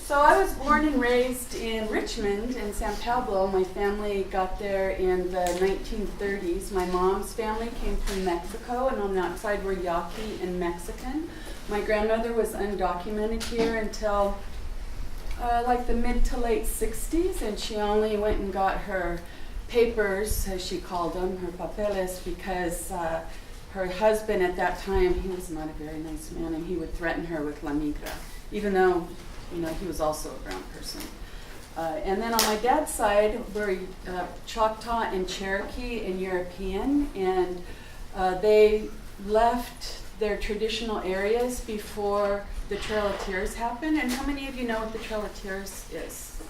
So I was born and raised in Richmond in San Pablo. My family got there in the 1930s. My mom's family came from Mexico, and on that side were Yaqui and Mexican. My grandmother was undocumented here until like the mid to late 60s, and she only went and got her papers, as she called them, her papeles, because her husband at that time, he was not a very nice man, and he would threaten her with la migra, even though, you know, he was also a brown person. And then on my dad's side were Choctaw and Cherokee and European, and they left their traditional areas before the Trail of Tears happened. And how many of you know what the Trail of Tears is?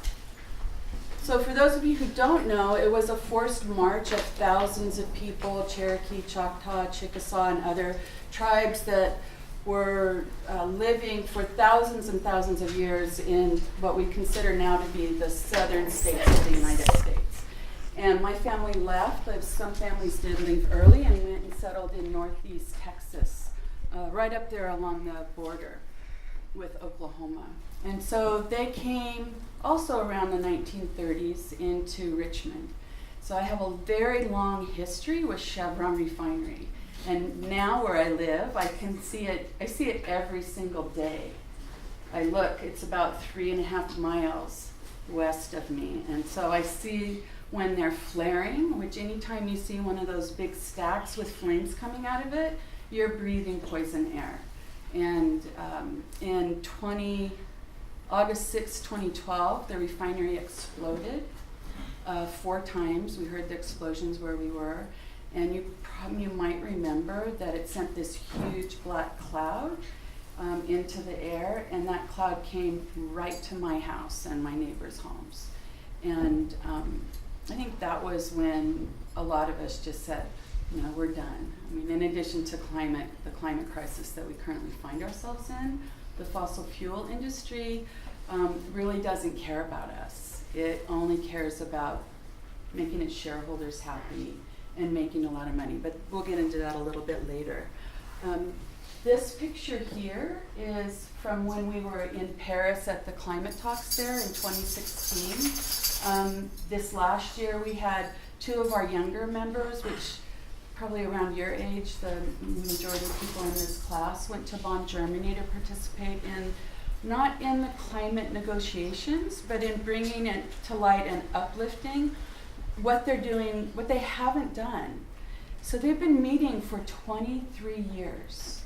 So for those of you who don't know, it was a forced march of thousands of people, Cherokee, Choctaw, Chickasaw, and other tribes that were living for thousands and thousands of years in what we consider now to be the southern states of the United States. And my family left, but some families did leave early and went and settled in northeast Texas, right up there along the border with Oklahoma. And so they came also around the 1930s into Richmond. So I have a very long history with Chevron Refinery. And now where I live, I see it every single day. I look, it's about 3.5 miles west of me. And so I see when they're flaring, which anytime you see one of those big stacks with flames coming out of it, you're breathing poison air. And in August 6, 2012, the refinery exploded 4 times. We heard the explosions where we were. And you might remember that it sent this huge black cloud into the air, and that cloud came right to my house and my neighbors' homes. And I think that was when a lot of us just said, you know, we're done. I mean, in addition to the climate crisis that we currently find ourselves in, the fossil fuel industry really doesn't care about us. It only cares about making its shareholders happy and making a lot of money, but we'll get into that a little bit later. This picture here is from when we were in Paris at the climate talks there in 2016. This last year we had 2 of our younger members, which probably around your age, the majority of people in this class went to Bonn, Germany to participate in, not in the climate negotiations, but in bringing it to light and uplifting what they're doing, what they haven't done. So they've been meeting for 23 years,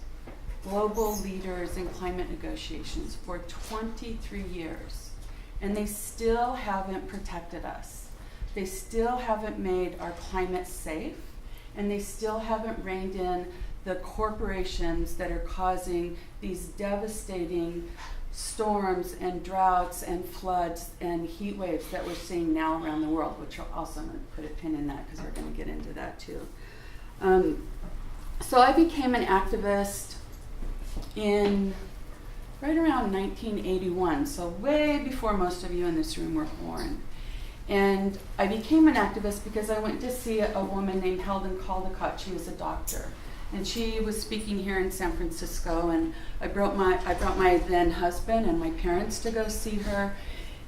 global leaders in climate negotiations for 23 years, and they still haven't protected us. They still haven't made our climate safe, and they still haven't reined in the corporations that are causing these devastating storms and droughts and floods and heat waves that we're seeing now around the world, which are also, I'm going to put a pin in that because we're going to get into that too. So I became an activist in right around 1981, so way before most of you in this room were born. And I became an activist because I went to see a woman named Heldon Caldecott. She was a doctor. And she was speaking here in San Francisco, and I brought my then husband and my parents to go see her,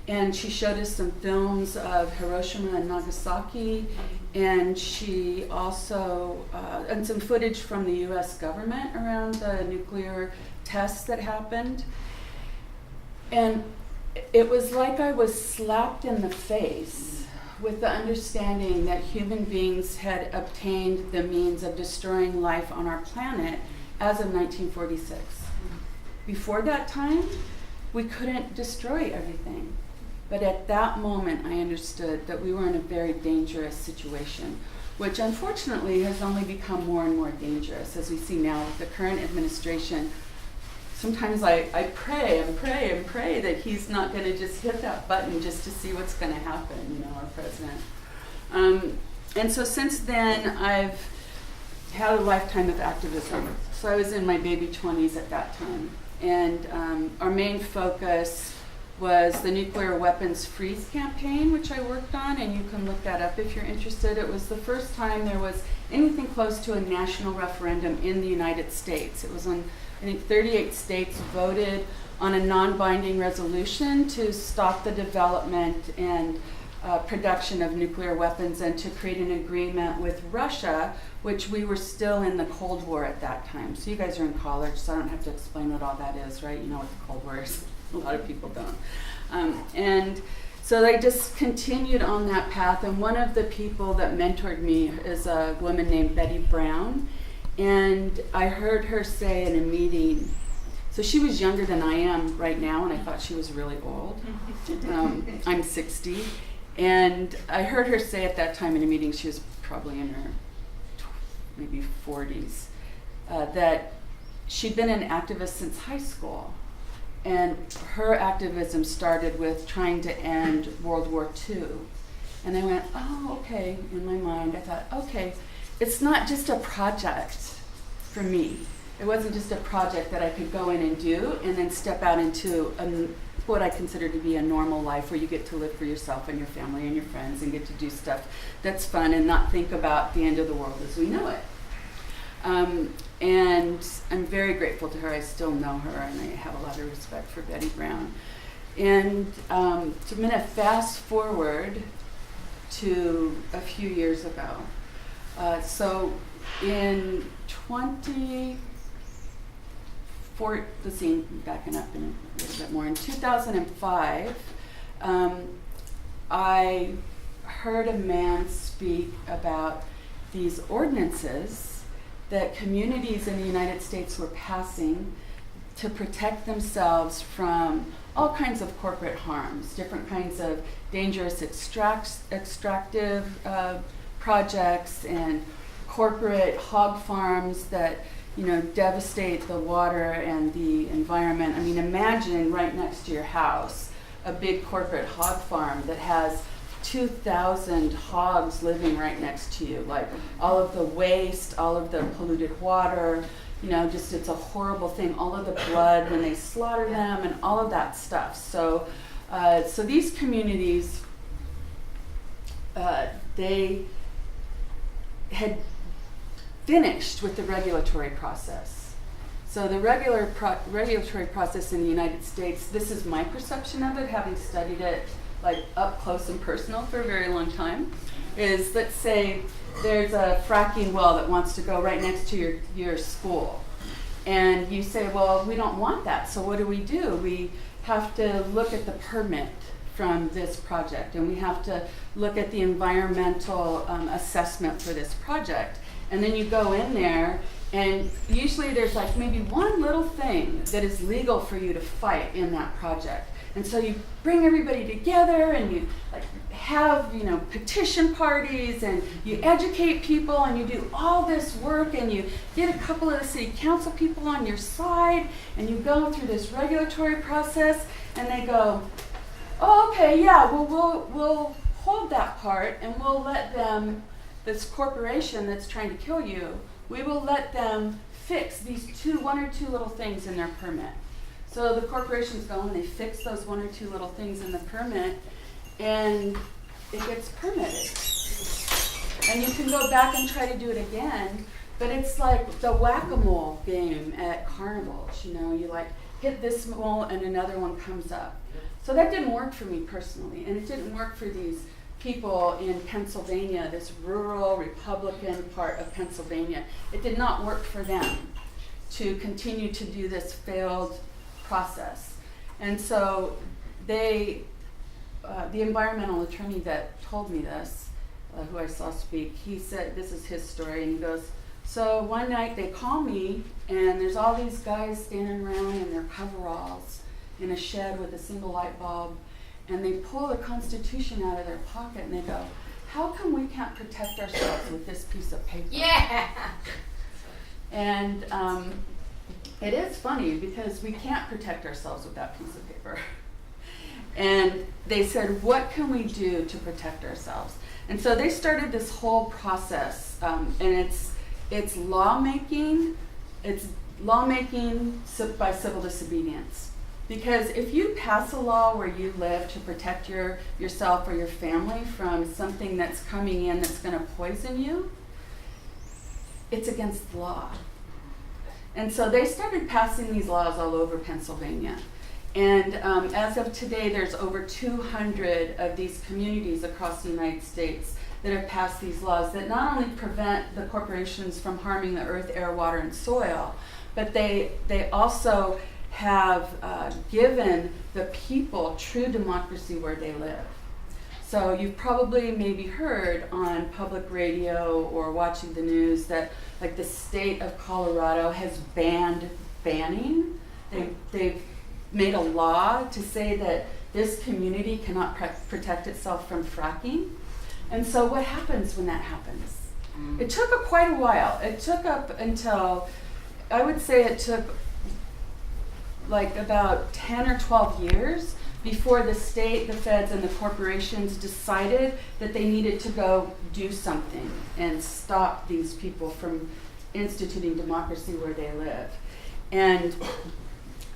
and she showed us some films of Hiroshima and Nagasaki, and she also, and some footage from the US government around the nuclear tests that happened. And it was like I was slapped in the face with the understanding that human beings had obtained the means of destroying life on our planet as of 1946. Before that time, we couldn't destroy everything. But at that moment, I understood that we were in a very dangerous situation, which unfortunately has only become more and more dangerous, as we see now with the current administration. Sometimes I pray and pray and pray that he's not going to just hit that button just to see what's going to happen, you know, our president. And so since then, I've had a lifetime of activism. So I was in my baby 20s at that time. And our main focus was the nuclear weapons freeze campaign, which I worked on, and you can look that up if you're interested. It was the first time there was anything close to a national referendum in the United States. It was on I think 38 states voted on a non-binding resolution to stop the development and production of nuclear weapons and to create an agreement with Russia, which we were still in the Cold War at that time. So you guys are in college, so I don't have to explain what all that is, right? You know what the Cold War is. A lot of people don't. And so they just continued on that path, and one of the people that mentored me is a woman named Betty Brown, and I heard her say in a meeting, so she was younger than I am right now, and I thought she was really old. I'm 60, and I heard her say at that time in a meeting, she was probably in her maybe 40s, that she'd been an activist since high school. And her activism started with trying to end World War II. And I went, oh, okay, in my mind. I thought, okay, it's not just a project for me. It wasn't just a project that I could go in and do and then step out into what I consider to be a normal life where you get to live for yourself and your family and your friends and get to do stuff that's fun and not think about the end of the world as we know it. And I'm very grateful to her. I still know her, and I have a lot of respect for Betty Brown. And so I'm going to fast forward to a few years ago. So in 2014, let's see, backing up in a little bit more. In 2005, I heard a man speak about these ordinances that communities in the United States were passing to protect themselves from all kinds of corporate harms, different kinds of dangerous extractive projects and corporate hog farms that, you know, devastate the water and the environment. I mean, imagine right next to your house a big corporate hog farm that has 2,000 hogs living right next to you, like all of the waste, all of the polluted water, you know, just it's a horrible thing, all of the blood when they slaughter them and all of that stuff. So so these communities, they had finished with the regulatory process. So the regulatory process in the United States, this is my perception of it, having studied it like up close and personal for a very long time, is let's say there's a fracking well that wants to go right next to your school. And you say, well, we don't want that, so what do? We have to look at the permit from this project, and we have to look at the environmental assessment for this project. And then you go in there, and usually there's like maybe one little thing that is legal for you to fight in that project. And so you bring everybody together and you like have, you know, petition parties and you educate people and you do all this work and you get a couple of the city council people on your side and you go through this regulatory process and they go, oh, okay, yeah, well, we'll hold that part and we'll let them, this corporation that's trying to kill you, we will let them fix these one or two little things in their permit. So the corporations go and they fix those one or two little things in the permit, and it gets permitted. And you can go back and try to do it again, but it's like the whack-a-mole game at carnivals. You know, you like hit this mole and another one comes up. So that didn't work for me personally, and it didn't work for these people in Pennsylvania, this rural Republican part of Pennsylvania. It did not work for them to continue to do this failed process. And so they, the environmental attorney that told me this, who I saw speak, he said, this is his story, and he goes, so one night they call me, and there's all these guys standing around in their coveralls in a shed with a single light bulb, and they pull the Constitution out of their pocket, and they go, how come we can't protect ourselves with this piece of paper? Yeah! And it is funny because we can't protect ourselves with that piece of paper. And they said, what can we do to protect ourselves? And so they started this whole process, and it's lawmaking. It's lawmaking by civil disobedience. Because if you pass a law where you live to protect yourself or your family from something that's coming in that's going to poison you, it's against the law. And so they started passing these laws all over Pennsylvania. And as of today, there's over 200 of these communities across the United States that have passed these laws that not only prevent the corporations from harming the earth, air, water, and soil, but they also have given the people true democracy where they live. So you've probably maybe heard on public radio or watching the news that like the state of Colorado has banned banning. They've made a law to say that this community cannot protect itself from fracking. And so what happens when that happens? It took quite a while. It took up until, I would say it took like about 10 or 12 years before the state, the feds, and the corporations decided that they needed to go do something and stop these people from instituting democracy where they live. And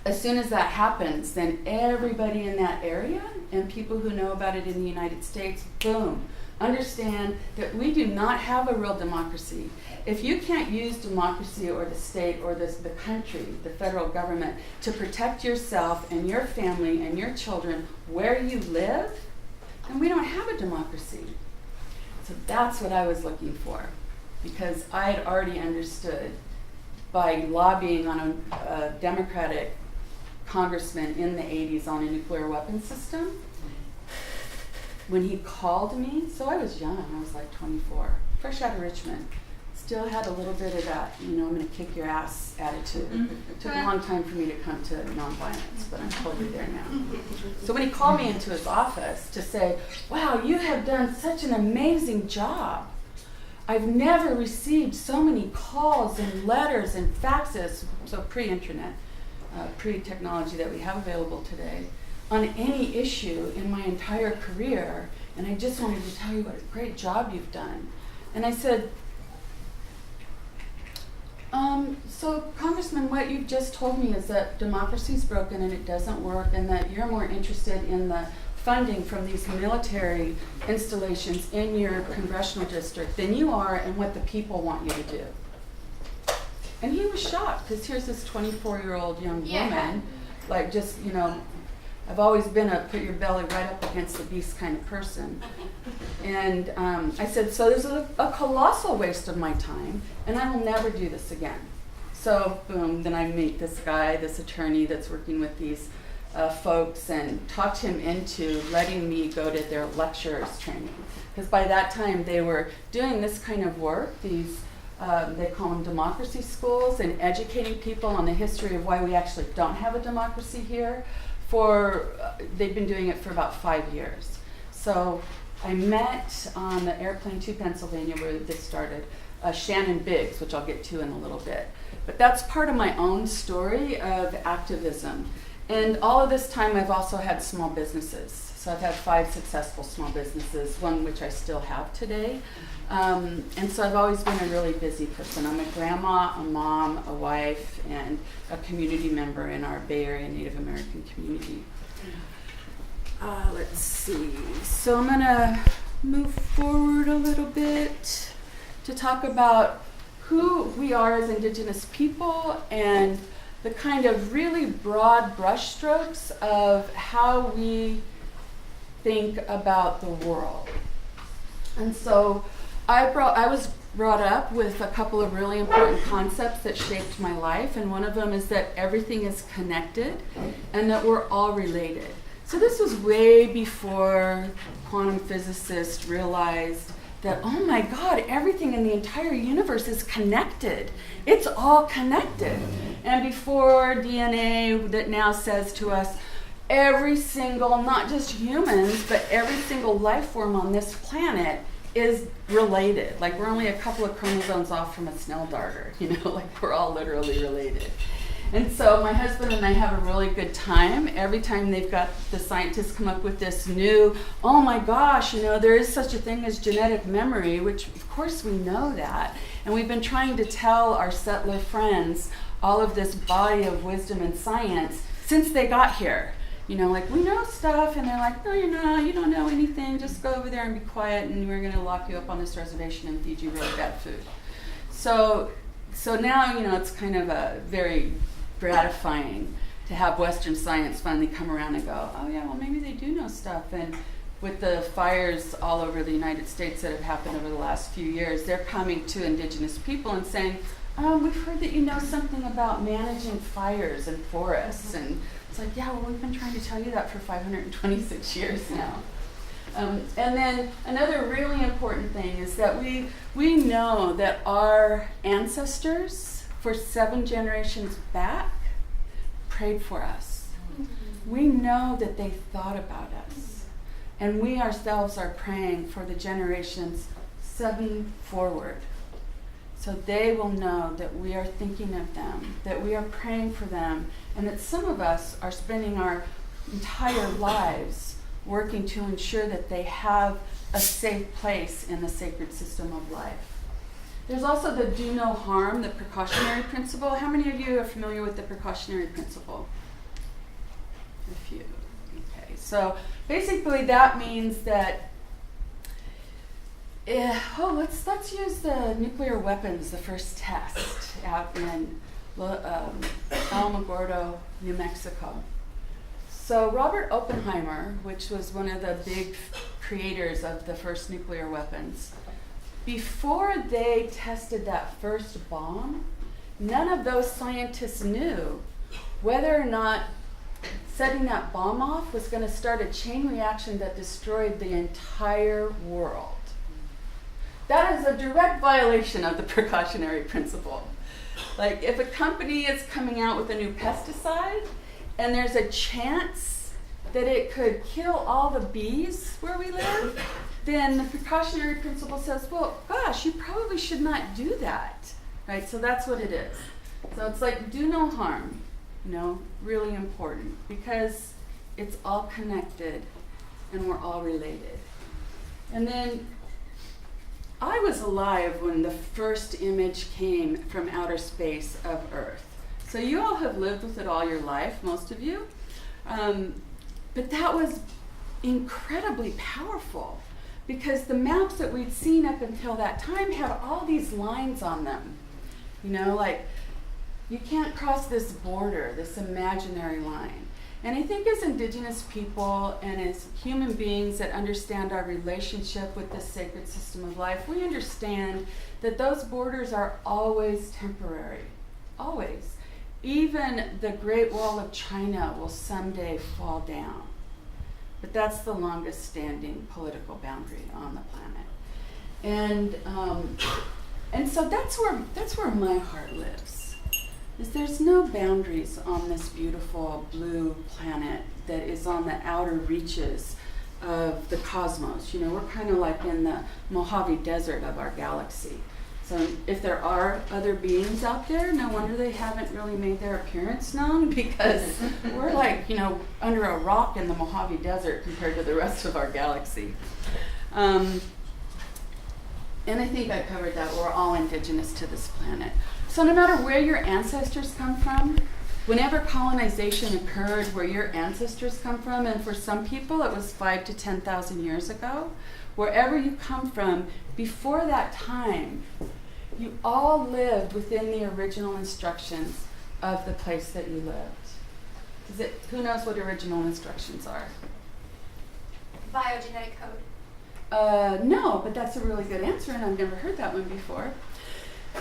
as soon as that happens, then everybody in that area and people who know about it in the United States, boom, understand that we do not have a real democracy. If you can't use democracy or the state or the country, the federal government, to protect yourself and your family and your children where you live, then we don't have a democracy. So that's what I was looking for, because I had already understood by lobbying on a Democratic congressman in the 80s on a nuclear weapons system. When he called me, so I was young, I was like 24, fresh out of Richmond, still had a little bit of that, I'm gonna kick your ass attitude. It took a long time for me to come to nonviolence, but I'm totally there now. So when he called me into his office to say, wow, you have done such an amazing job. I've never received so many calls and letters and faxes, so pre-internet, pre-technology that we have available today, on any issue in my entire career, and I just wanted to tell you what a great job you've done. And I said, so Congressman, what you've just told me is that democracy's broken and it doesn't work, and that you're more interested in the funding from these military installations in your congressional district than you are in what the people want you to do. And he was shocked, because here's this 24-year-old young woman, like just, I've always been a put your belly right up against the beast kind of person. And I said, so this is a colossal waste of my time, and I will never do this again. So boom, then I meet this guy, this attorney that's working with these folks, and talked him into letting me go to their lecturers training. Because by that time they were doing this kind of work, these they call them democracy schools, and educating people on the history of why we actually don't have a democracy here. They've been doing it for about 5 years. So I met on the airplane to Pennsylvania where this started, Shannon Biggs, which I'll get to in a little bit. But that's part of my own story of activism. And all of this time I've also had small businesses. So I've had 5 successful small businesses, one which I still have today. And so I've always been a really busy person. I'm a grandma, a mom, a wife, and a community member in our Bay Area Native American community. Let's see. So I'm going to move forward a little bit to talk about who we are as Indigenous people and the kind of really broad brushstrokes of how we think about the world. And so I was brought up with a couple of really important concepts that shaped my life, and one of them is that everything is connected and that we're all related. So this was way before quantum physicists realized that, oh my God, everything in the entire universe is connected. It's all connected. And before DNA that now says to us, every single, not just humans, but every single life form on this planet is related. Like we're only a couple of chromosomes off from a Snell darter, like we're all literally related. And so my husband and I have a really good time. Every time they've got the scientists come up with this new, oh my gosh, there is such a thing as genetic memory, which of course we know that. And we've been trying to tell our settler friends all of this body of wisdom and science since they got here. Like we know stuff, and they're like, no, you're not, you don't know anything, just go over there and be quiet, and we're gonna lock you up on this reservation and feed you really bad food. So so now, it's kind of a very gratifying to have Western science finally come around and go, oh yeah, well maybe they do know stuff. And with the fires all over the United States that have happened over the last few years, they're coming to Indigenous people and saying, we've heard that you know something about managing fires in forests. And it's like, yeah, well, we've been trying to tell you that for 526 years now. And then another really important thing is that we know that our ancestors for 7 generations back prayed for us. We know that they thought about us. And we ourselves are praying for the generations 7 forward. So they will know that we are thinking of them, that we are praying for them, and that some of us are spending our entire lives working to ensure that they have a safe place in the sacred system of life. There's also the do no harm, the precautionary principle. How many of you are familiar with the precautionary principle? A few. Okay, so basically that means that let's use the nuclear weapons, the first test out in Alamogordo, New Mexico. So Robert Oppenheimer, which was one of the big creators of the first nuclear weapons, before they tested that first bomb, none of those scientists knew whether or not setting that bomb off was going to start a chain reaction that destroyed the entire world. That is a direct violation of the precautionary principle. Like, if a company is coming out with a new pesticide and there's a chance that it could kill all the bees where we live, then the precautionary principle says, well, gosh, you probably should not do that, right? So that's what it is. So it's like, do no harm, really important, because it's all connected and we're all related. And then I was alive when the first image came from outer space of Earth. So you all have lived with it all your life, most of you. But that was incredibly powerful because the maps that we'd seen up until that time had all these lines on them. Like, you can't cross this border, this imaginary line. And I think as Indigenous people and as human beings that understand our relationship with this sacred system of life, we understand that those borders are always temporary, always. Even the Great Wall of China will someday fall down. But that's the longest standing political boundary on the planet. And so that's where my heart lives. Is there's no boundaries on this beautiful blue planet that is on the outer reaches of the cosmos. We're kind of like in the Mojave Desert of our galaxy. So if there are other beings out there, no wonder they haven't really made their appearance known, because we're like, under a rock in the Mojave Desert compared to the rest of our galaxy. And I think I covered that. We're all indigenous to this planet. So no matter where your ancestors come from, whenever colonization occurred where your ancestors come from, and for some people it was 5,000 to 10,000 years ago, wherever you come from, before that time, you all lived within the original instructions of the place that you lived. Who knows what original instructions are? Biogenetic code. No, but that's a really good answer, and I've never heard that one before.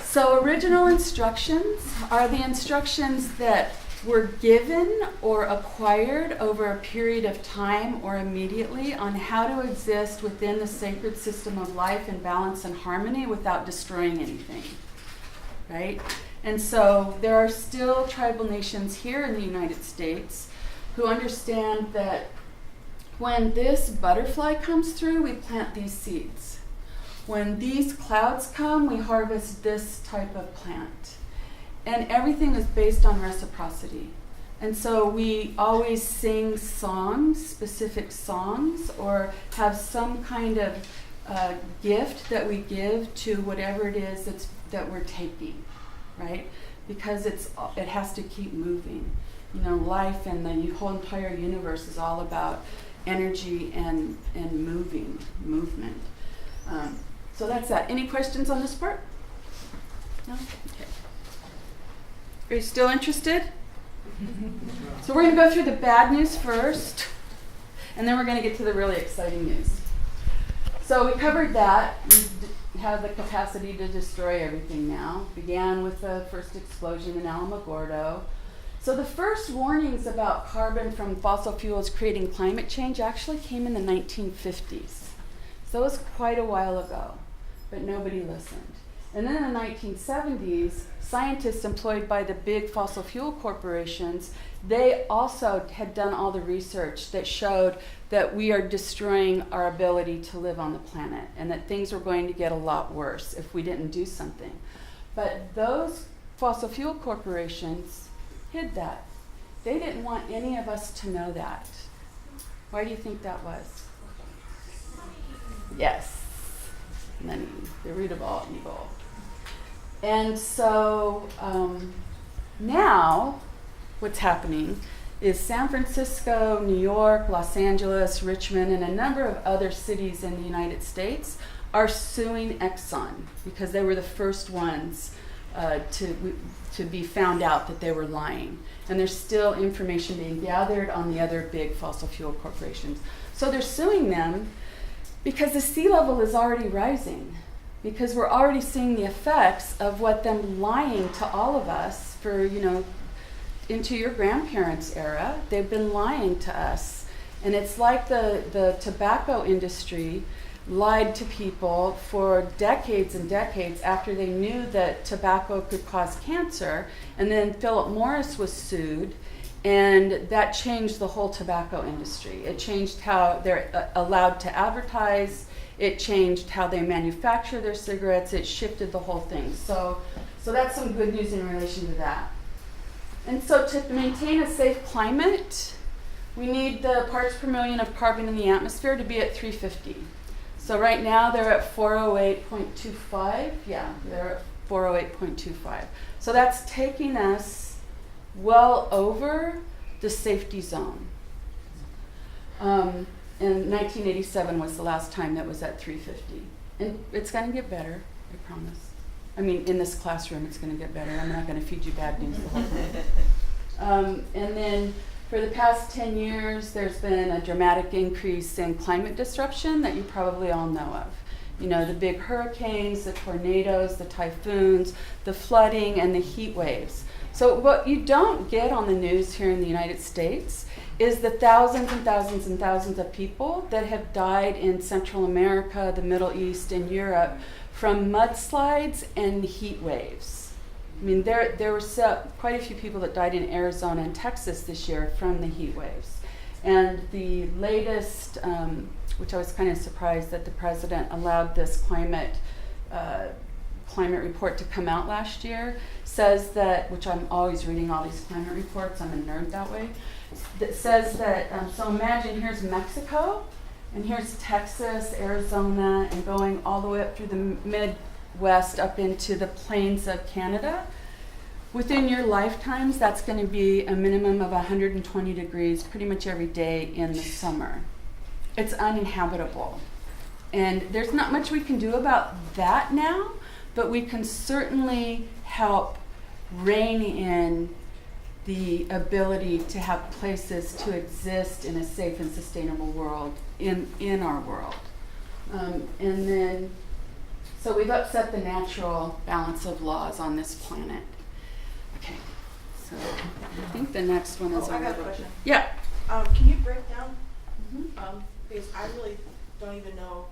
So original instructions are the instructions that were given or acquired over a period of time or immediately on how to exist within the sacred system of life in balance and harmony without destroying anything, right? And so there are still tribal nations here in the United States who understand that when this butterfly comes through, we plant these seeds. When these clouds come, we harvest this type of plant. And everything is based on reciprocity. And so we always sing songs, specific songs, or have some kind of gift that we give to whatever it is that we're taking, right? Because it has to keep moving. Life and the whole entire universe is all about energy and movement. So that's that. Any questions on this part? No? Okay. Are you still interested? So we're going to go through the bad news first, and then we're going to get to the really exciting news. So we covered that. We have the capacity to destroy everything now. Began with the first explosion in Alamogordo. So the first warnings about carbon from fossil fuels creating climate change actually came in the 1950s. So it was quite a while ago, but nobody listened. And then in the 1970s, scientists employed by the big fossil fuel corporations, they also had done all the research that showed that we are destroying our ability to live on the planet and that things were going to get a lot worse if we didn't do something. But those fossil fuel corporations hid that. They didn't want any of us to know that. Why do you think that was? Yes, money, the root of all evil. And so now what's happening is San Francisco, New York, Los Angeles, Richmond, and a number of other cities in the United States are suing Exxon because they were the first ones to be found out that they were lying. And there's still information being gathered on the other big fossil fuel corporations. So they're suing them because the sea level is already rising, because we're already seeing the effects of what them lying to all of us for, into your grandparents' era. They've been lying to us. And it's like the tobacco industry lied to people for decades and decades after they knew that tobacco could cause cancer. And then Philip Morris was sued, and that changed the whole tobacco industry. It changed how they're allowed to advertise. It changed how they manufacture their cigarettes. It shifted the whole thing. So that's some good news in relation to that. And so to maintain a safe climate, we need the parts per million of carbon in the atmosphere to be at 350. So right now they're at 408.25. Yeah, they're at 408.25. So that's taking us well over the safety zone. And 1987 was the last time that was at 350. And it's going to get better, I promise. I mean, in this classroom, it's going to get better. I'm not going to feed you bad news the whole time. And then for the past 10 years, there's been a dramatic increase in climate disruption that you probably all know of. The big hurricanes, the tornadoes, the typhoons, the flooding, and the heat waves. So what you don't get on the news here in the United States is the thousands and thousands and thousands of people that have died in Central America, the Middle East, and Europe from mudslides and heat waves. I mean, there were quite a few people that died in Arizona and Texas this year from the heat waves. And the latest, which I was kind of surprised that the president allowed this climate report to come out last year, says that, which I'm always reading all these climate reports, I'm a nerd that way, that says that, so imagine here's Mexico, and here's Texas, Arizona, and going all the way up through the Midwest up into the plains of Canada. Within your lifetimes, that's going to be a minimum of 120 degrees pretty much every day in the summer. It's uninhabitable. And there's not much we can do about that now, but we can certainly help rein in the ability to have places to exist in a safe and sustainable world in our world. And then, so we've upset the natural balance of laws on this planet. Okay, so I think the next one is I got a question. Yeah. Can you break down, because I really don't even know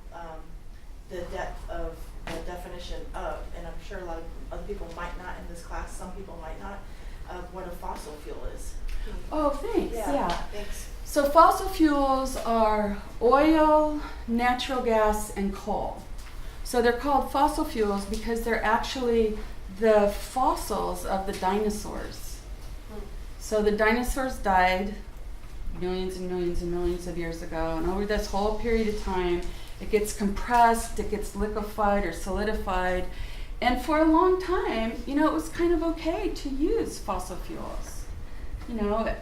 the depth of the definition of, and I'm sure a lot of other people might not in this class, some people might not, of what a fossil fuel is. Oh, thanks. Yeah. Thanks. So fossil fuels are oil, natural gas, and coal. So they're called fossil fuels because they're actually the fossils of the dinosaurs. So the dinosaurs died millions and millions and millions of years ago, and over this whole period of time, it gets compressed, it gets liquefied or solidified, and for a long time, it was kind of okay to use fossil fuels.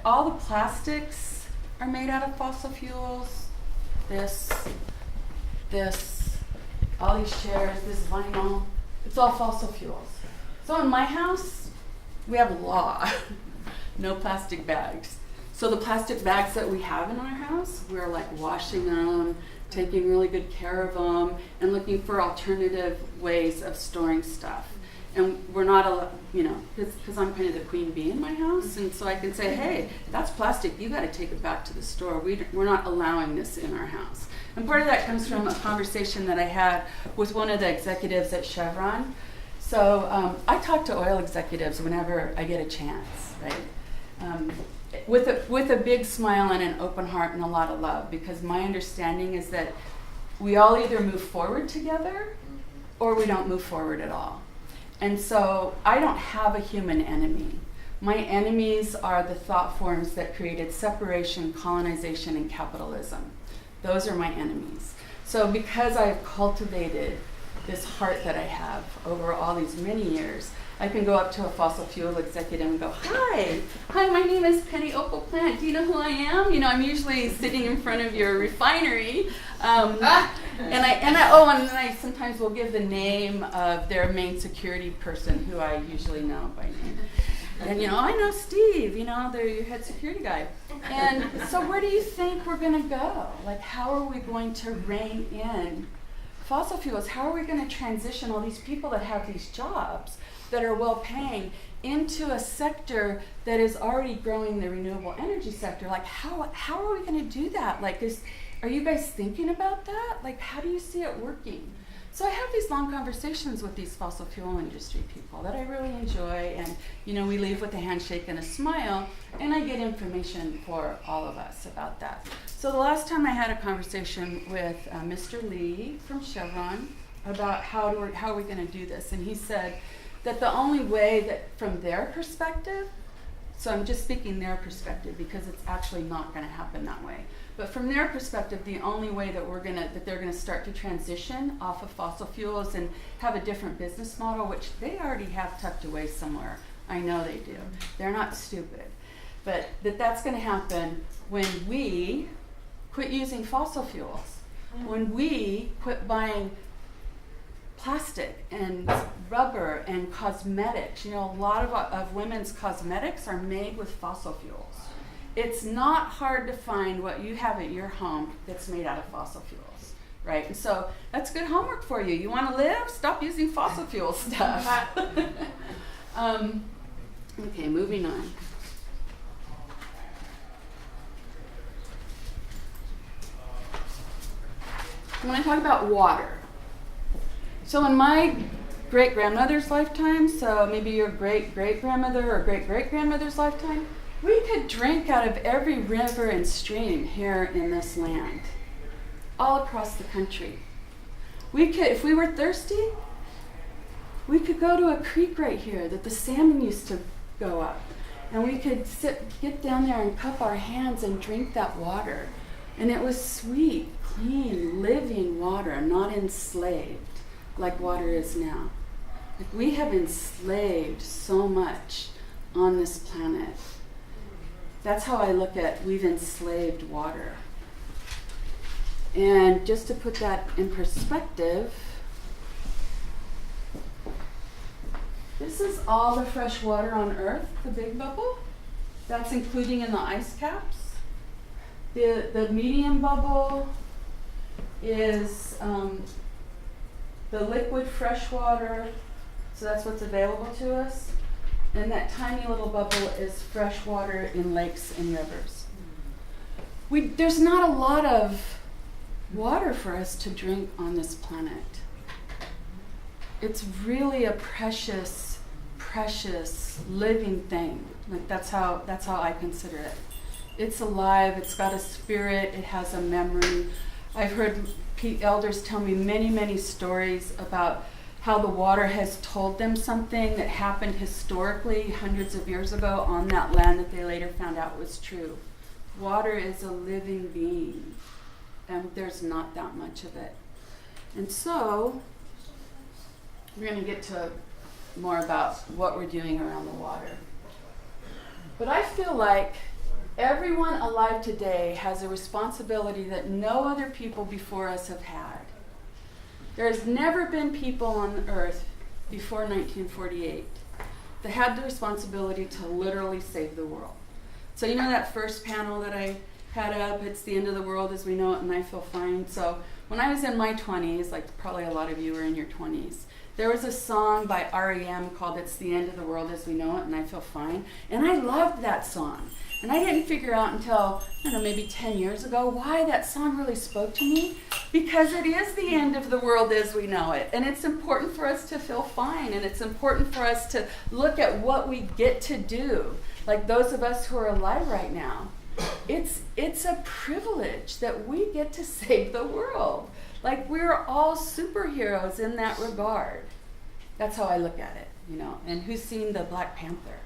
All the plastics are made out of fossil fuels. This, all these chairs, this vinyl, it's all fossil fuels. So in my house, we have a law, no plastic bags. So the plastic bags that we have in our house, we're like washing them, taking really good care of them, and looking for alternative ways of storing stuff. And we're not, because I'm kind of the queen bee in my house, and so I can say, hey, that's plastic, you got to take it back to the store. We're not allowing this in our house. And part of that comes from a conversation that I had with one of the executives at Chevron. So I talk to oil executives whenever I get a chance, right? With a big smile and an open heart and a lot of love, because my understanding is that we all either move forward together or we don't move forward at all. And so I don't have a human enemy. My enemies are the thought forms that created separation, colonization, and capitalism. Those are my enemies. So because I've cultivated this heart that I have over all these many years, I can go up to a fossil fuel executive and go, hi, my name is Pennie Opal plant. Do you know who I am? I'm usually sitting in front of your refinery. And I sometimes will give the name of their main security person, who I usually know by name. And I know Steve, they're your head security guy. And so where do you think we're gonna go? Like, how are we going to rein in fossil fuels? How are we gonna transition all these people that have these jobs that are well paying into a sector that is already growing, the renewable energy sector? Like, how are we gonna do that? Like, are you guys thinking about that? Like, how do you see it working? So I have these long conversations with these fossil fuel industry people that I really enjoy, and we leave with a handshake and a smile, and I get information for all of us about that. So the last time I had a conversation with Mr. Lee from Chevron about how are we gonna do this, and he said that the only way that from their perspective, so I'm just speaking their perspective because it's actually not gonna happen that way. But from their perspective, the only way that they're gonna start to transition off of fossil fuels and have a different business model, which they already have tucked away somewhere. I know they do. They're not stupid. But that's gonna happen when we quit using fossil fuels, when we quit buying plastic and rubber and cosmetics. A lot of women's cosmetics are made with fossil fuels. It's not hard to find what you have at your home that's made out of fossil fuels, right? And so that's good homework for you. You want to live? Stop using fossil fuel stuff. Okay, moving on. I want to talk about water. So in my great-grandmother's lifetime, so maybe your great-great-grandmother or great-great-grandmother's lifetime, we could drink out of every river and stream here in this land, all across the country. We could, if we were thirsty, we could go to a creek right here that the salmon used to go up, and we could get down there and cup our hands and drink that water. And it was sweet, clean, living water, not enslaved like water is now. Like, we have enslaved so much on this planet. That's how I look at we've enslaved water. And just to put that in perspective, this is all the fresh water on Earth, the big bubble. That's including in the ice caps. The medium bubble is the liquid fresh water, so that's what's available to us. And that tiny little bubble is fresh water in lakes and rivers. There's not a lot of water for us to drink on this planet. It's really a precious, precious living thing. Like, that's how I consider it. It's alive, it's got a spirit, it has a memory. I've heard elders tell me many, many stories about how the water has told them something that happened historically hundreds of years ago on that land that they later found out was true. Water is a living being, and there's not that much of it. And so, we're going to get to more about what we're doing around the water. But I feel like everyone alive today has a responsibility that no other people before us have had. There has never been people on Earth before 1948 that had the responsibility to literally save the world. So you know that first panel that I had up, it's the end of the world as we know it and I feel fine. So when I was in my 20s, like probably a lot of you were in your 20s, there was a song by REM called It's the End of the World as We Know It and I Feel Fine. And I loved that song. And I didn't figure out until, I don't know, maybe 10 years ago why that song really spoke to me. Because it is the end of the world as we know it. And it's important for us to feel fine. And it's important for us to look at what we get to do. Like those of us who are alive right now. It's a privilege that we get to save the world. Like we're all superheroes in that regard. That's how I look at it, you know. And who's seen the Black Panther?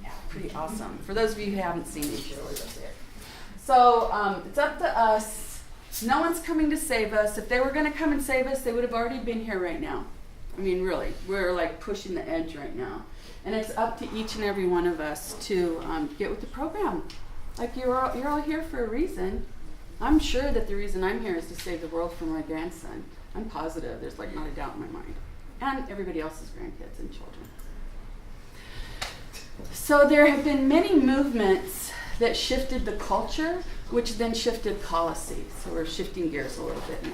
Yeah, pretty awesome. For those of you who haven't seen it, you should always go see it. So it's up to us. No one's coming to save us. If they were going to come and save us, they would have already been here right now. I mean, really, we're like pushing the edge right now. And it's up to each and every one of us to get with the program. Like you're all here for a reason. I'm sure that the reason I'm here is to save the world for my grandson. I'm positive. There's like not a doubt in my mind. And everybody else's grandkids and children. So there have been many movements that shifted the culture, which then shifted policy. So we're shifting gears a little bit now.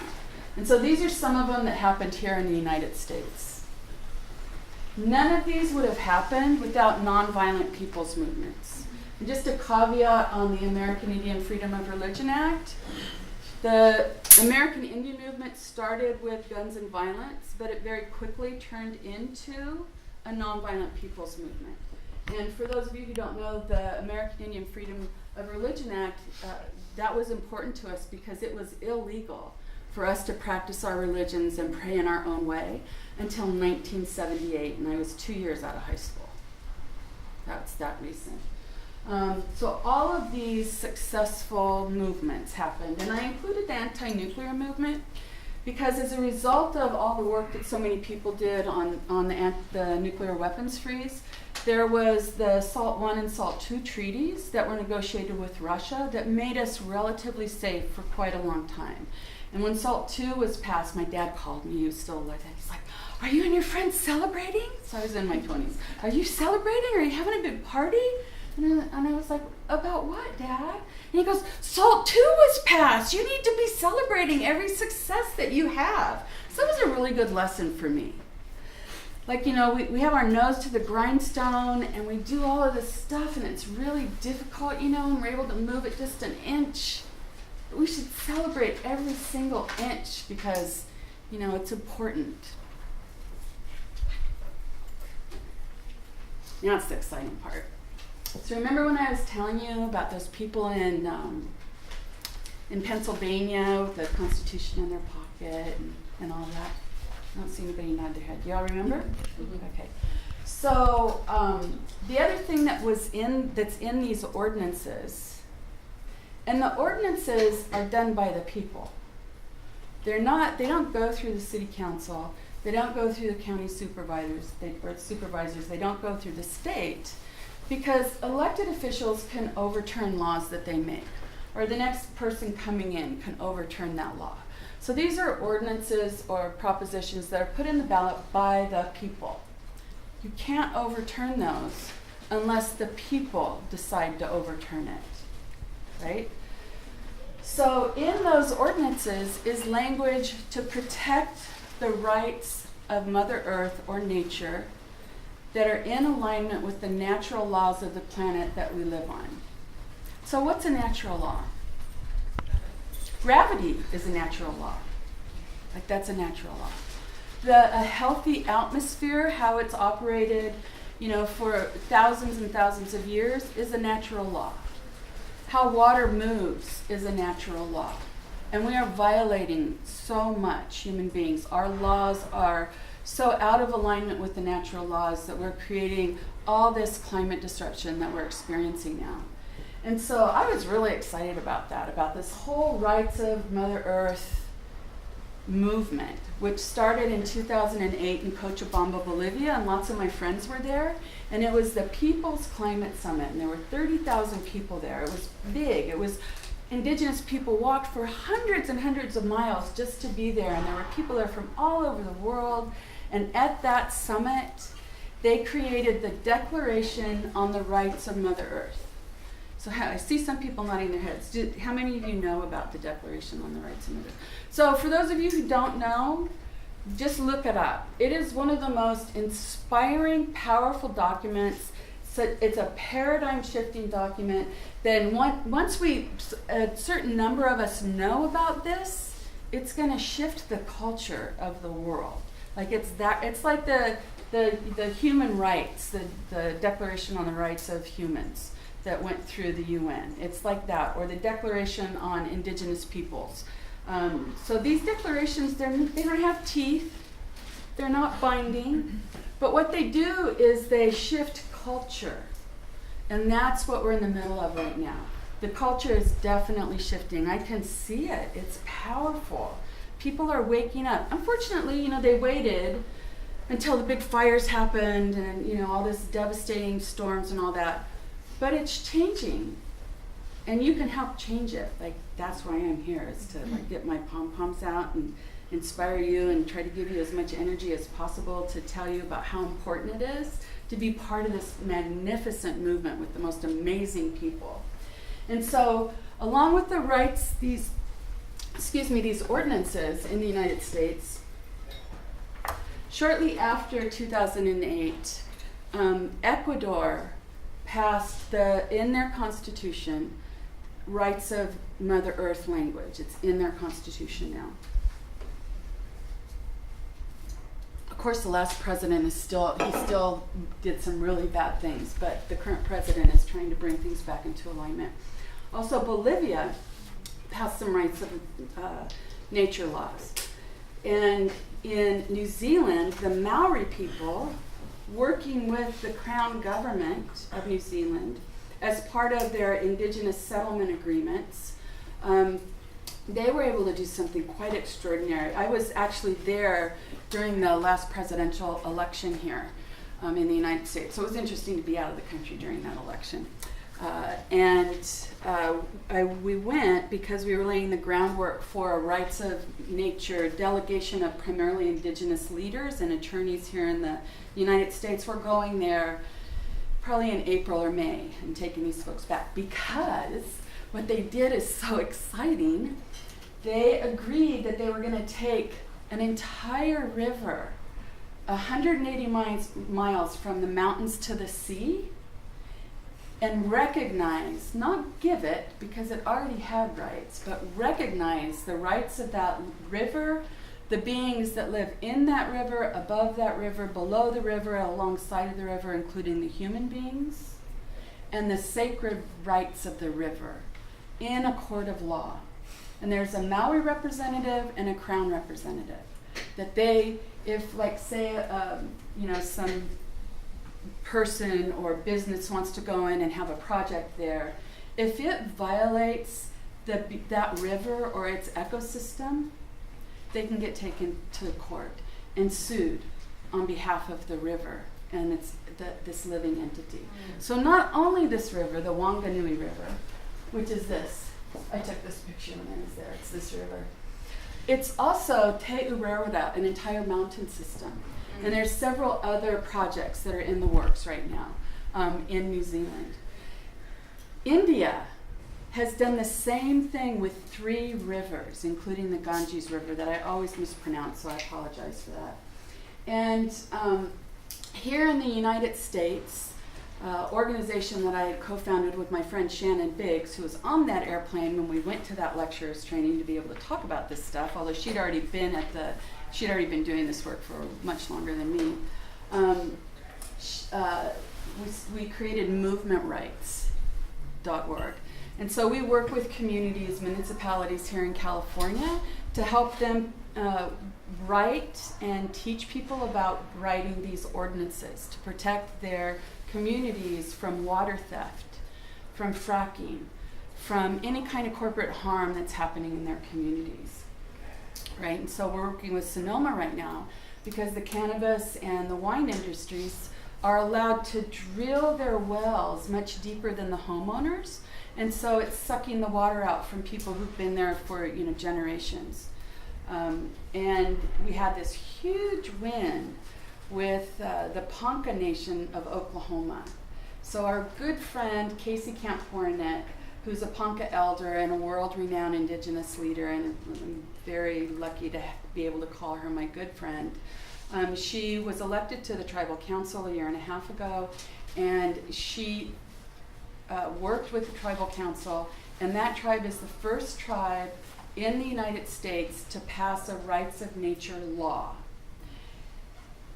And so these are some of them that happened here in the United States. None of these would have happened without nonviolent people's movements. And just a caveat on the American Indian Freedom of Religion Act. The American Indian movement started with guns and violence, but it very quickly turned into a nonviolent people's movement. And for those of you who don't know, the American Indian Freedom of Religion Act, that was important to us because it was illegal for us to practice our religions and pray in our own way until 1978, and I was 2 years out of high school. That's that recent. So all of these successful movements happened, and I included the anti-nuclear movement because as a result of all the work that so many people did on the nuclear weapons freeze, there was the SALT I and SALT II treaties that were negotiated with Russia that made us relatively safe for quite a long time. And when SALT II was passed, my dad called me, he was still alive, and he's like, "Are you and your friends celebrating?" So I was in my 20s. "Are you celebrating? Are you having a big party?" And I was like, "About what, Dad?" And he goes, "SALT II was passed. You need to be celebrating every success that you have." So that was a really good lesson for me. Like, you know, we have our nose to the grindstone and we do all of this stuff and it's really difficult, you know, and we're able to move it just an inch. But we should celebrate every single inch because, you know, it's important. Now it's the exciting part. So remember when I was telling you about those people in Pennsylvania with the Constitution in their pocket and all that? I don't see anybody nod their head. Do y'all remember? Mm-hmm. Okay. So the other thing that's in these ordinances, and the ordinances are done by the people. They don't go through the city council. They don't go through the county supervisors. They don't go through the state. Because elected officials can overturn laws that they make, or the next person coming in can overturn that law. So these are ordinances or propositions that are put in the ballot by the people. You can't overturn those unless the people decide to overturn it, right? So in those ordinances is language to protect the rights of Mother Earth or nature that are in alignment with the natural laws of the planet that we live on. So what's a natural law? Gravity is a natural law. Like that's a natural law. A healthy atmosphere, how it's operated, you know, for thousands and thousands of years is a natural law. How water moves is a natural law. And we are violating so much, human beings. Our laws are so out of alignment with the natural laws that we're creating all this climate disruption that we're experiencing now. And so I was really excited about that, about this whole Rights of Mother Earth movement, which started in 2008 in Cochabamba, Bolivia, and lots of my friends were there. And it was the People's Climate Summit, and there were 30,000 people there. It was big. It was Indigenous people walked for hundreds and hundreds of miles just to be there, and there were people there from all over the world. And at that summit, they created the Declaration on the Rights of Mother Earth. So I see some people nodding their heads. How many of you know about the Declaration on the Rights of Mother Earth? So for those of you who don't know, just look it up. It is one of the most inspiring, powerful documents. So it's a paradigm-shifting document. Then once a certain number of us know about this, it's going to shift the culture of the world. Like it's like the human rights, the Declaration on the Rights of Humans that went through the UN. It's like that, or the Declaration on Indigenous Peoples. So these declarations, they don't have teeth, they're not binding, but what they do is they shift culture. And that's what we're in the middle of right now. The culture is definitely shifting. I can see it. It's powerful. People are waking up. Unfortunately, they waited until the big fires happened and, all this devastating storms and all that. But it's changing. And you can help change it. Like, that's why I'm here, is to get my pom-poms out and inspire you and try to give you as much energy as possible to tell you about how important it is to be part of this magnificent movement with the most amazing people. And so, along with the rights, these ordinances in the United States, shortly after 2008, Ecuador passed in their constitution, rights of Mother Earth language. It's in their constitution now. Of course, the last president still did some really bad things, but the current president is trying to bring things back into alignment. Also, Bolivia passed some rights of nature laws. And in New Zealand, the Maori people, working with the Crown government of New Zealand as part of their Indigenous settlement agreements, they were able to do something quite extraordinary. I was actually there during the last presidential election here in the United States, so it was interesting to be out of the country during that election. We went because we were laying the groundwork for a rights of nature delegation of primarily Indigenous leaders and attorneys here in the United States. We're going there probably in April or May and taking these folks back, because what they did is so exciting. They agreed that they were going to take an entire river 180 miles from the mountains to the sea and recognize, not give it because it already had rights, but recognize the rights of that river, the beings that live in that river, above that river, below the river, alongside of the river, including the human beings, and the sacred rights of the river in a court of law. And there's a Maori representative and a Crown representative. That they, if like say, some person or business wants to go in and have a project there, if it violates that river or its ecosystem, they can get taken to court and sued on behalf of the river and this living entity. So not only this river, the Wanganui River, which is this. I took this picture when I was there. It's this river. It's also Te Urewera, an entire mountain system. And there's several other projects that are in the works right now in New Zealand. India has done the same thing with 3 rivers, including the Ganges River that I always mispronounce, so I apologize for that. And here in the United States, organization that I had co-founded with my friend Shannon Biggs, who was on that airplane when we went to that lecturer's training to be able to talk about this stuff, although she'd already been doing this work for much longer than me. We created movementrights.org. And so we work with communities, municipalities here in California to help them write and teach people about writing these ordinances to protect their communities from water theft, from fracking, from any kind of corporate harm that's happening in their communities, right? And so we're working with Sonoma right now because the cannabis and the wine industries are allowed to drill their wells much deeper than the homeowners, and so it's sucking the water out from people who've been there for generations. And we had this huge win with the Ponca Nation of Oklahoma. So our good friend Casey Camp Hornet, who's a Ponca elder and a world-renowned Indigenous leader, and I'm very lucky to be able to call her my good friend. She was elected to the tribal council a year and a half ago, and she worked with the tribal council, and that tribe is the first tribe in the United States to pass a rights of nature law.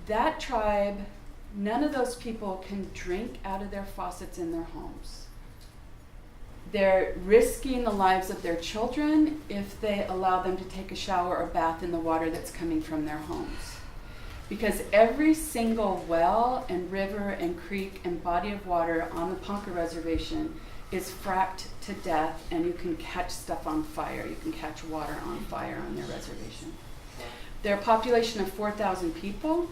That tribe, none of those people can drink out of their faucets in their homes. They're risking the lives of their children if they allow them to take a shower or bath in the water that's coming from their homes. Because every single well and river and creek and body of water on the Ponca Reservation is fracked to death, and you can catch stuff on fire. You can catch water on fire on their reservation. They're a population of 4,000 people.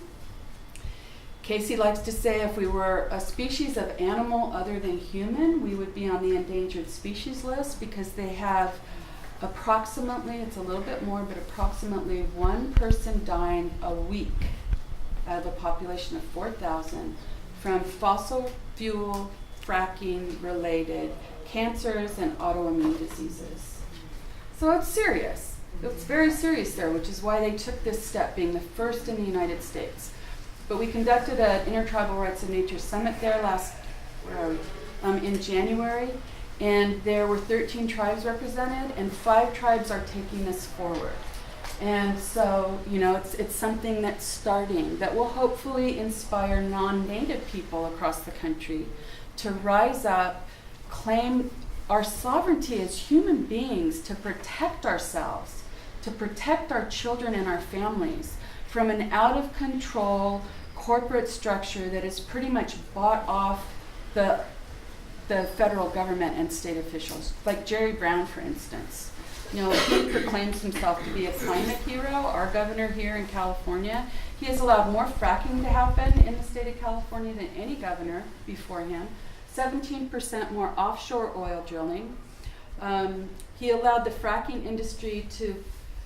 Casey likes to say if we were a species of animal other than human, we would be on the endangered species list, because they have approximately, it's a little bit more, but approximately one person dying a week out of a population of 4,000 from fossil fuel fracking related cancers and autoimmune diseases. So it's serious. It's very serious there, which is why they took this step, being the first in the United States. But we conducted an Intertribal Rights of Nature Summit there in January, and there were 13 tribes represented, and 5 tribes are taking this forward. And so, it's something that's starting, that will hopefully inspire non-Native people across the country to rise up, claim our sovereignty as human beings, to protect ourselves, to protect our children and our families from an out-of-control corporate structure that has pretty much bought off the federal government and state officials. Like Jerry Brown, for instance. He proclaims himself to be a climate hero, our governor here in California. He has allowed more fracking to happen in the state of California than any governor before him. 17% more offshore oil drilling. He allowed the fracking industry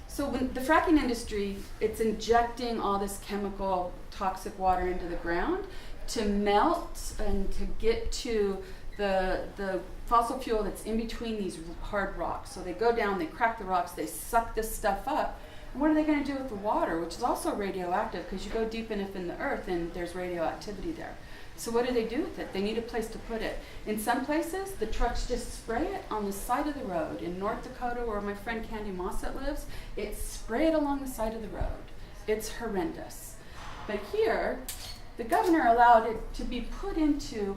so when the fracking industry, it's injecting all this chemical toxic water into the ground to melt and to get to the fossil fuel that's in between these hard rocks. So they go down, they crack the rocks, they suck this stuff up. And what are they going to do with the water, which is also radioactive, because you go deep enough in the earth and there's radioactivity there. So what do they do with it? They need a place to put it. In some places, the trucks just spray it on the side of the road. In North Dakota, where my friend Candy Mossett lives, it's sprayed along the side of the road. It's horrendous. But here, the governor allowed it to be put into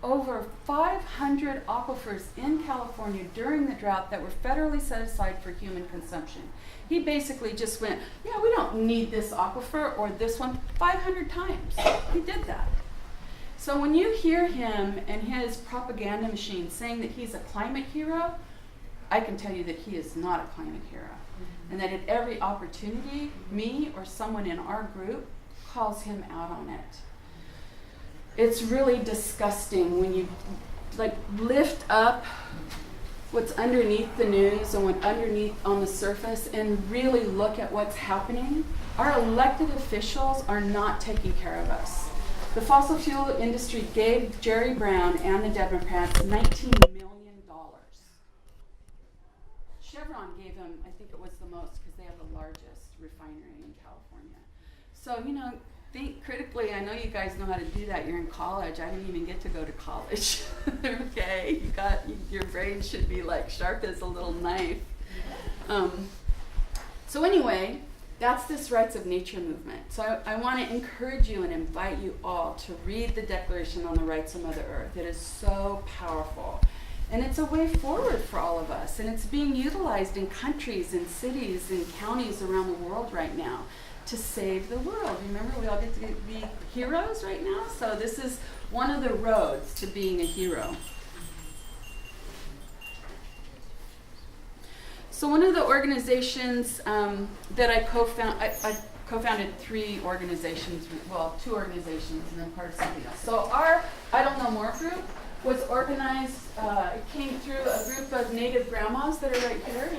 over 500 aquifers in California during the drought that were federally set aside for human consumption. He basically just went, yeah, we don't need this aquifer or this one 500 times. He did that. So when you hear him and his propaganda machine saying that he's a climate hero, I can tell you that he is not a climate hero. And that at every opportunity, me or someone in our group calls him out on it. It's really disgusting when you lift up what's underneath the news and what's underneath on the surface and really look at what's happening. Our elected officials are not taking care of us. The fossil fuel industry gave Jerry Brown and the Democrats $19 million. Chevron gave him, I think it was the most, because they have the largest refinery in California. So, think critically. I know you guys know how to do that. You're in college. I didn't even get to go to college. Okay, your brain should be sharp as a little knife. So anyway, that's this rights of nature movement. So I want to encourage you and invite you all to read the Declaration on the Rights of Mother Earth. It is so powerful. And it's a way forward for all of us. And it's being utilized in countries and cities and counties around the world right now to save the world. Remember, we all get to be heroes right now? So this is one of the roads to being a hero. So one of the organizations that I co-founded 3 organizations, well, 2 organizations and then part of something else. So our I Don't Know More group was organized, it came through a group of Native grandmas that are right here.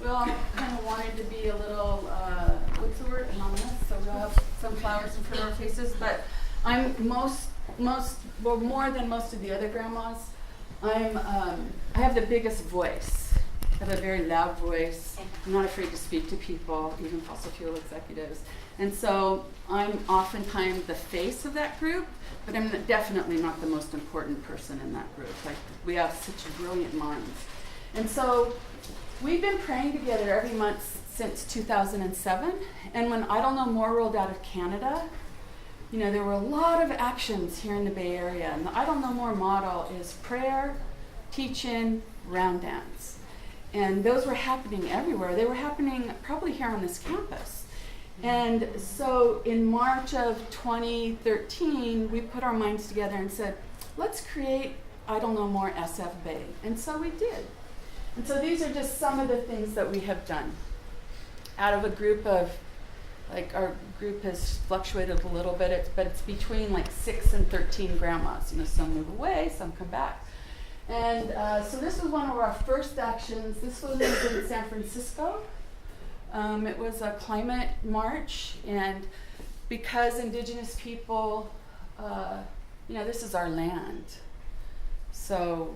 We all kind of wanted to be a little, what's the word, anonymous, so we all have some flowers in front of our faces, but I'm more than most of the other grandmas, I have the biggest voice. I have a very loud voice. I'm not afraid to speak to people, even fossil fuel executives. And so I'm oftentimes the face of that group, but I'm definitely not the most important person in that group. Like, we have such brilliant minds. And so we've been praying together every month since 2007. And when I Don't Know More rolled out of Canada, you know, there were a lot of actions here in the Bay Area. And the I Don't Know More model is prayer, teaching, round dance. And those were happening everywhere. They were happening probably here on this campus. And so in March of 2013, we put our minds together and said, let's create I Don't Know More SF Bay. And so we did. And so these are just some of the things that we have done. Out of a group of, like, our group has fluctuated a little bit, but it's between like 6 and 13 grandmas. You know, some move away, some come back. And so this was one of our first actions. This was in San Francisco. It was a climate march, and because Indigenous people, you know, this is our land. So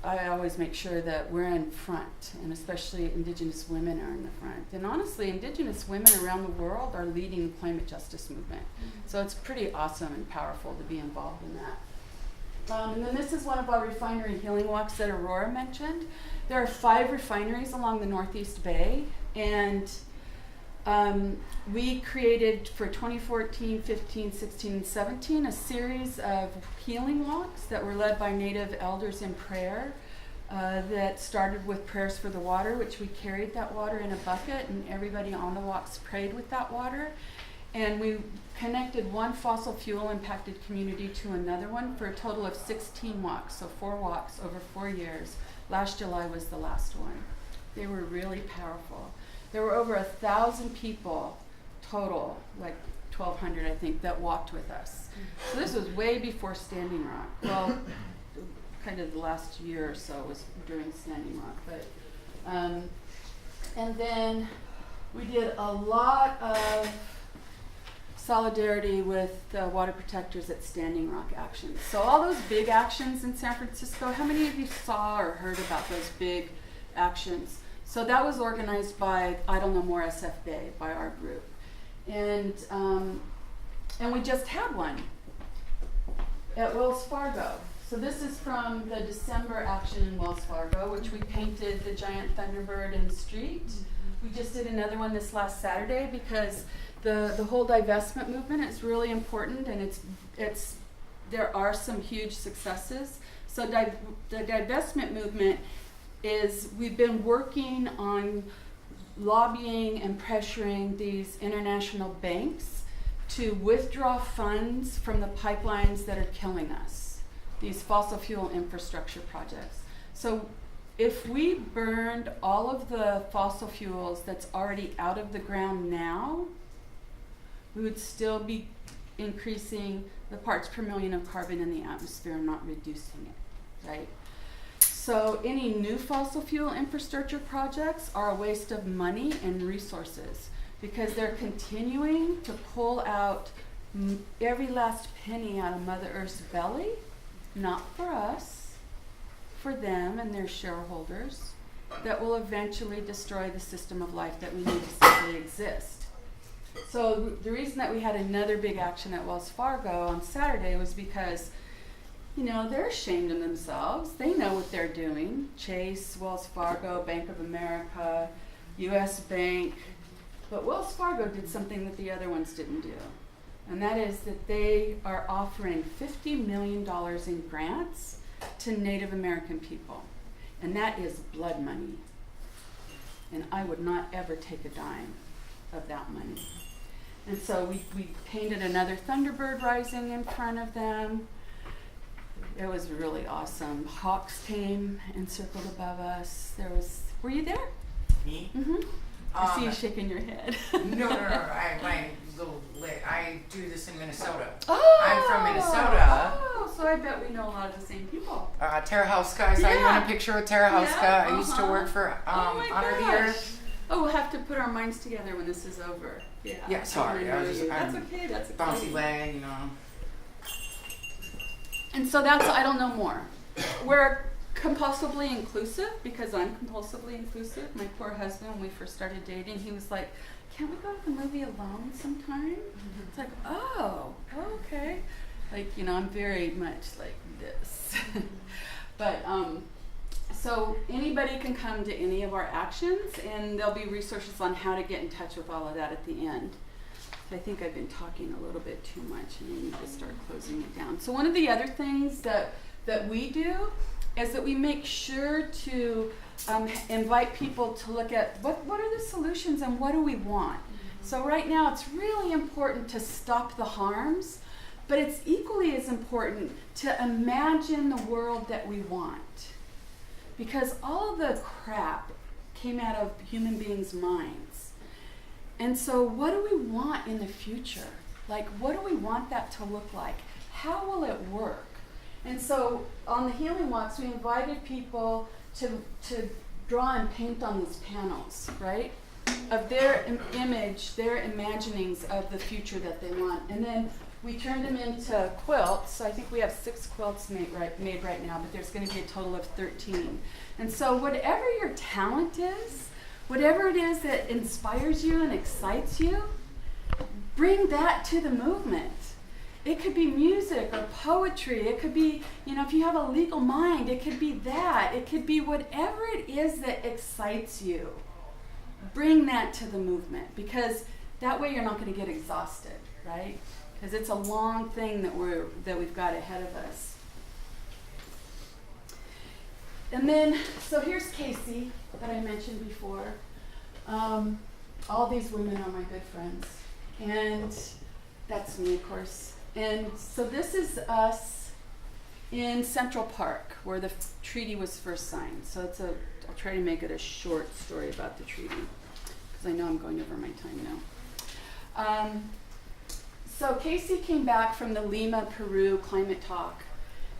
I always make sure that we're in front, and especially Indigenous women are in the front. And honestly, Indigenous women around the world are leading the climate justice movement. So it's pretty awesome and powerful to be involved in that. And then this is one of our refinery healing walks that Aurora mentioned. There are 5 refineries along the Northeast Bay, and we created for 2014, 15, 16, and 17 a series of healing walks that were led by Native elders in prayer that started with prayers for the water, which we carried that water in a bucket, and everybody on the walks prayed with that water. And we connected one fossil fuel impacted community to another one for a total of 16 walks, so 4 walks over 4 years. Last July was the last one. They were really powerful. There were over 1,000 people total, like 1,200 I think, that walked with us. So this was way before Standing Rock. Well, kind of the last year or so was during Standing Rock. But and then we did a lot of solidarity with the water protectors at Standing Rock actions. So all those big actions in San Francisco, how many of you saw or heard about those big actions? So that was organized by I Don't Know More SF Bay, by our group. And we just had one at Wells Fargo. So this is from the December action in Wells Fargo, which we painted the giant Thunderbird in the street. We just did another one this last Saturday because the whole divestment movement is really important, and there are some huge successes. So the divestment movement is, we've been working on lobbying and pressuring these international banks to withdraw funds from the pipelines that are killing us, these fossil fuel infrastructure projects. So if we burned all of the fossil fuels that's already out of the ground now, we would still be increasing the parts per million of carbon in the atmosphere, not reducing it, right? So any new fossil fuel infrastructure projects are a waste of money and resources because they're continuing to pull out every last penny out of Mother Earth's belly, not for us, for them and their shareholders, that will eventually destroy the system of life that we need to simply exist. So the reason that we had another big action at Wells Fargo on Saturday was because, you know, they're ashamed of themselves. They know what they're doing. Chase, Wells Fargo, Bank of America, US Bank. But Wells Fargo did something that the other ones didn't do. And that is that they are offering $50 million in grants to Native American people. And that is blood money. And I would not ever take a dime of that money. And so we painted another Thunderbird rising in front of them. It was really awesome. Hawks came and circled above us. Were you there? Me? Mm-hmm. I see you shaking your head. No. I do this in Minnesota. Oh, I'm from Minnesota. Oh, so I bet we know a lot of the same people. Tara Hauska. I saw you in a picture with Tara Hauska. Yeah, I used to work for oh my Honor the gosh. Earth. Oh, we'll have to put our minds together when this is over. Yeah. Yeah, sorry. I I was just, That's I'm okay. That's okay. bouncy leg, you know. And so that's, I don't know more. We're compulsively inclusive because I'm compulsively inclusive. My poor husband, when we first started dating, he was like, can't we go to the movie alone sometime? It's like, oh, okay. Like, you know, I'm very much like this. But, so anybody can come to any of our actions, and there'll be resources on how to get in touch with all of that at the end. I think I've been talking a little bit too much, and I need to start closing it down. So one of the other things that we do is that we make sure to invite people to look at what are the solutions and what do we want. So right now it's really important to stop the harms, but it's equally as important to imagine the world that we want. Because all of the crap came out of human beings' minds. And so what do we want in the future? Like, what do we want that to look like? How will it work? And so on the healing walks, we invited people to draw and paint on these panels, right? Of their image, their imaginings of the future that they want. And then we turned them into quilts. So I think we have 6 quilts made right now, but there's going to be a total of 13. And so whatever your talent is, whatever it is that inspires you and excites you, bring that to the movement. It could be music or poetry. It could be, you know, if you have a legal mind, it could be that. It could be whatever it is that excites you. Bring that to the movement, because that way you're not going to get exhausted, right? Because it's a long thing that we've got ahead of us. And then, so here's Casey that I mentioned before. All these women are my good friends, and that's me, of course. And so this is us in Central Park, where the treaty was first signed. So I'll try to make it a short story about the treaty, because I know I'm going over my time now. So Casey came back from the Lima, Peru climate talk.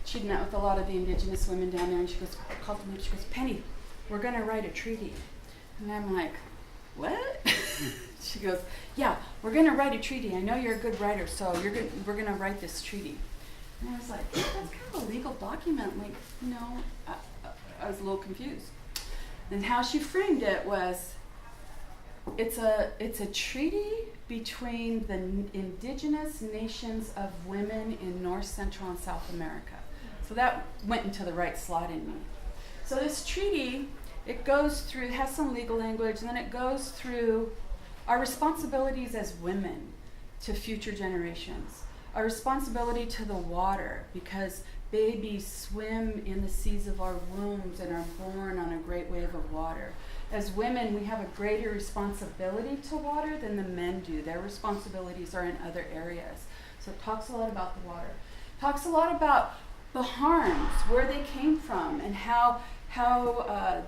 She'd met with a lot of the indigenous women down there, and she called me up, she goes, Pennie, we're gonna write a treaty. And I'm like, what? She goes, yeah, we're gonna write a treaty. I know you're a good writer, so we're gonna write this treaty. And I was like, that's kind of a legal document. Like, you know, I was a little confused. And how she framed it was, it's a treaty between the indigenous nations of women in North, Central, and South America. So that went into the right slot in me. So this treaty, it goes through, it has some legal language, and then it goes through our responsibilities as women to future generations, our responsibility to the water, because babies swim in the seas of our wombs and are born on a great wave of water. As women, we have a greater responsibility to water than the men do. Their responsibilities are in other areas. So it talks a lot about the water. It talks a lot about the harms, where they came from, and how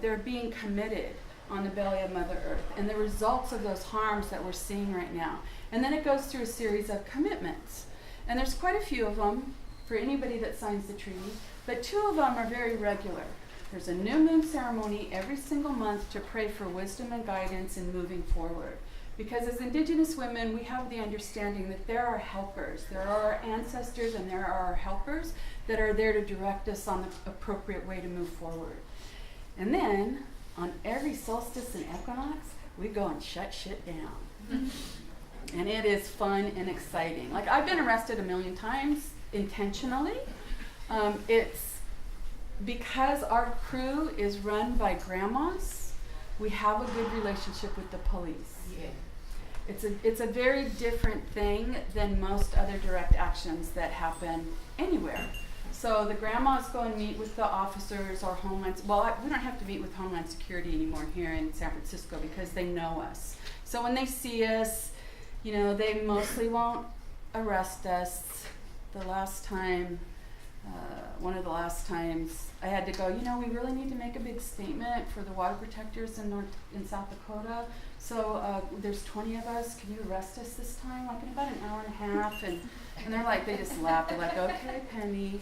they're being committed on the belly of Mother Earth, and the results of those harms that we're seeing right now. And then it goes through a series of commitments. And there's quite a few of them for anybody that signs the treaty, but 2 of them are very regular. There's a new moon ceremony every single month to pray for wisdom and guidance in moving forward. Because as Indigenous women, we have the understanding that there are helpers. There are our ancestors and there are our helpers that are there to direct us on the appropriate way to move forward. And then, on every solstice and equinox, we go and shut shit down. And it is fun and exciting. Like, I've been arrested a million times intentionally. It's because our crew is run by grandmas, we have a good relationship with the police. Yeah. It's a very different thing than most other direct actions that happen anywhere. So the grandmas go and meet with the officers or Homeland. Well, we don't have to meet with Homeland Security anymore here in San Francisco because they know us. So when they see us, you know, they mostly won't arrest us. The last time, one of the last times, I had to go, you know, we really need to make a big statement for the water protectors in South Dakota. So there's 20 of us. Can you arrest us this time? Like in about an hour and a half. And they're like, they just laughed. They're like, okay, Pennie.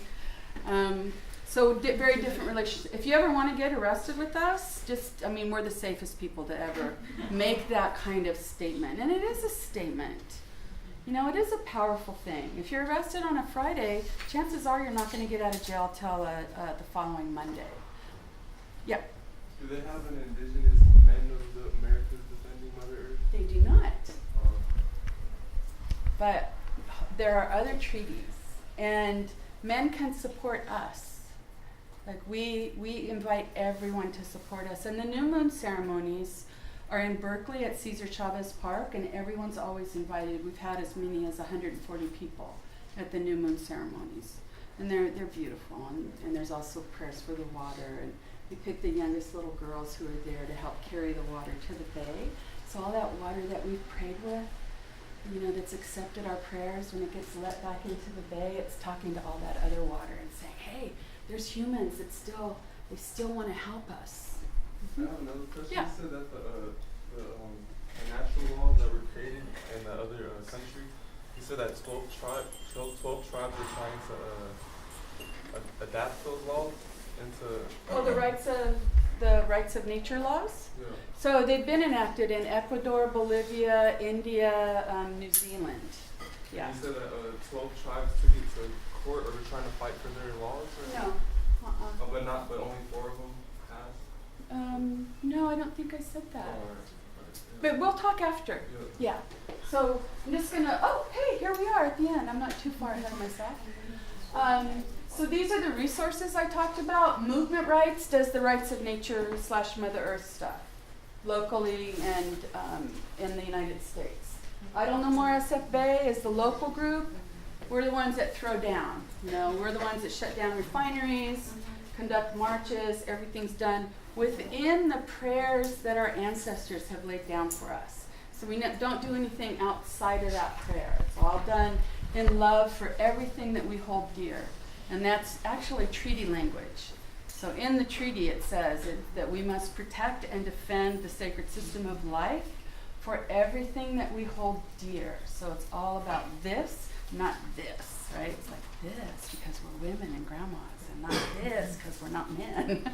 So very different relationships. If you ever want to get arrested with us, we're the safest people to ever make that kind of statement. And it is a statement. You know, it is a powerful thing. If you're arrested on a Friday, chances are you're not going to get out of jail till the following Monday. Yeah. Do they have an Indigenous Men of the Americas Defending Mother Earth? They do not. But there are other treaties, and men can support us. Like we invite everyone to support us. And the new moon ceremonies are in Berkeley at Cesar Chavez Park, and everyone's always invited. We've had as many as 140 people at the new moon ceremonies. And they're beautiful, and there's also prayers for the water, and we pick the youngest little girls who are there to help carry the water to the bay. So all that water that we've prayed with, you know, that's accepted our prayers, when it gets let back into the bay, it's talking to all that other water and saying, hey, there's humans that still want to help us. I have another question. Yeah. You said that the natural laws that were created in the other country, you said that 12 tribes were trying to adapt those laws into... Oh, the rights of nature laws? Yeah. So they've been enacted in Ecuador, Bolivia, India, New Zealand. Yeah. You said that 12 tribes took it to court, or were trying to fight for their laws? Or? No. Oh, but only 4 of them passed? No, I don't think I said that. Oh, right. But we'll talk after. Yeah. So I'm just gonna, hey, here we are at the end. I'm not too far ahead of myself. So these are the resources I talked about. Movement Rights does the rights of nature / Mother Earth stuff, locally and in the United States. I Don't Know More SF Bay is the local group. We're the ones that throw down. You know, we're the ones that shut down refineries, conduct marches. Everything's done within the prayers that our ancestors have laid down for us. So we don't do anything outside of that prayer. It's all done in love for everything that we hold dear. And that's actually treaty language. So in the treaty it says that we must protect and defend the sacred system of life for everything that we hold dear. So it's all about this, not this, right? It's like this because we're women and grandmas, and not this because we're not men.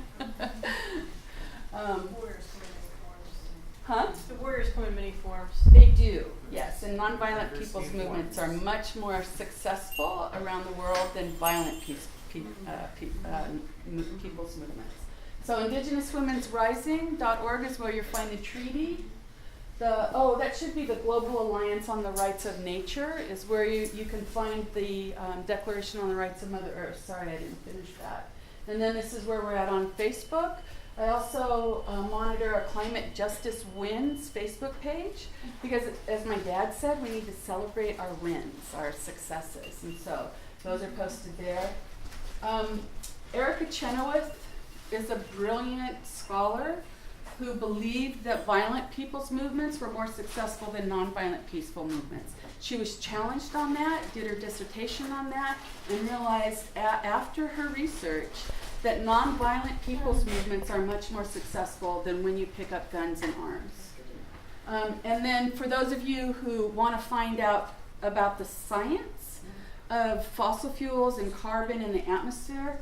The warriors come in many forms. They do, yes. And nonviolent people's movements are much more successful around the world than violent people's movements. So IndigenousWomen'sRising.org is where you'll find the treaty. That should be the Global Alliance on the Rights of Nature, is where you can find the Declaration on the Rights of Mother Earth. Sorry, I didn't finish that. And then this is where we're at on Facebook. I also monitor a Climate Justice Wins Facebook page, because as my dad said, we need to celebrate our wins, our successes. And so those are posted there. Erica Chenoweth is a brilliant scholar who believed that violent people's movements were more successful than nonviolent peaceful movements. She was challenged on that, did her dissertation on that, and realized after her research that nonviolent people's movements are much more successful than when you pick up guns and arms. And then for those of you who want to find out about the science of fossil fuels and carbon in the atmosphere,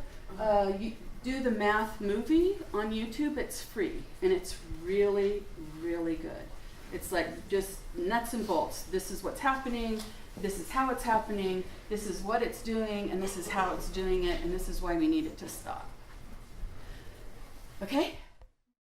you do the Math movie on YouTube. It's free, and it's really, really good. It's like just nuts and bolts. This is what's happening. This is how it's happening. This is what it's doing, and this is how it's doing it, and this is why we need it to stop. Okay?